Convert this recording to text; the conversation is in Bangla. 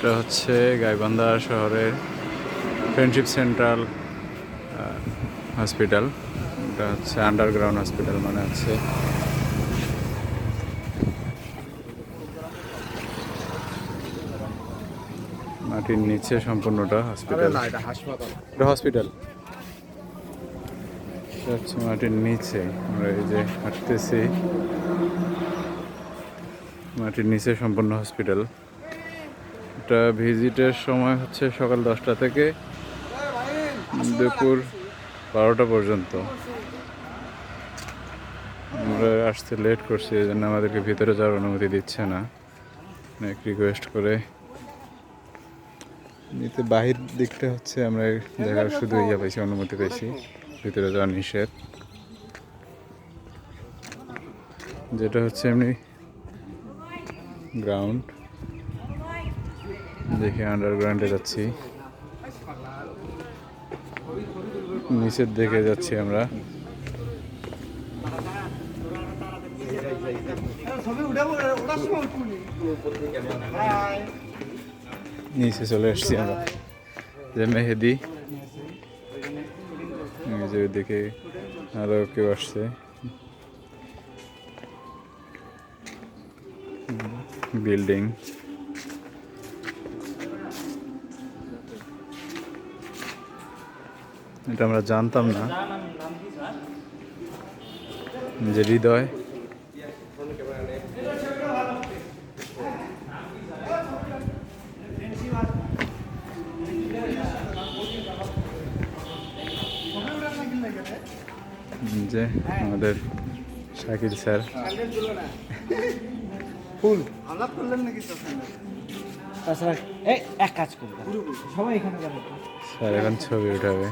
এটা হচ্ছে গাইবান্ধা শহরের ফ্রেন্ডশিপ সেন্ট্রাল হসপিটাল। এটা হচ্ছে আন্ডারগ্রাউন্ড হসপিটাল, মানে হচ্ছে মাটির নিচে সম্পূর্ণটা হসপিটাল। এটা হসপিটাল, এটা হচ্ছে মাটির নিচে। আমরা এই যে হাঁটতেছি, মাটির নিচে সম্পূর্ণ হসপিটাল। এটা ভিজিটের সময় হচ্ছে সকাল 10টা থেকে দুপুর 12টা পর্যন্ত। আমরা আসতে লেট করছি, এই জন্য আমাদেরকে ভিতরে যাওয়ার অনুমতি দিচ্ছে না। অনেক রিকোয়েস্ট করে নিতে বাহির দিকটা হচ্ছে আমরা দেখার শুধু পাইছি, অনুমতি পেয়েছি, ভিতরে যাওয়া নিষেধ। যেটা হচ্ছে এমনি গ্রাউন্ড। দেখি আন্ডারগ্রাউন্ডে যাচ্ছি, নিচের দিকে যাচ্ছি আমরা। নিচে চলে আসছি আমরা, যে মেহেদি, যে দিকে আরো কেউ আসছে। বিল্ডিং, এটা আমরা জানতাম না। যে হৃদয়, যে আমাদের শাকিল স্যার। ফুল আলাপ করলেন নাকি? তাছাড়া এক কাজ করবেন, সবাই এখানে যাবে স্যার এখন ছবি উঠাবে।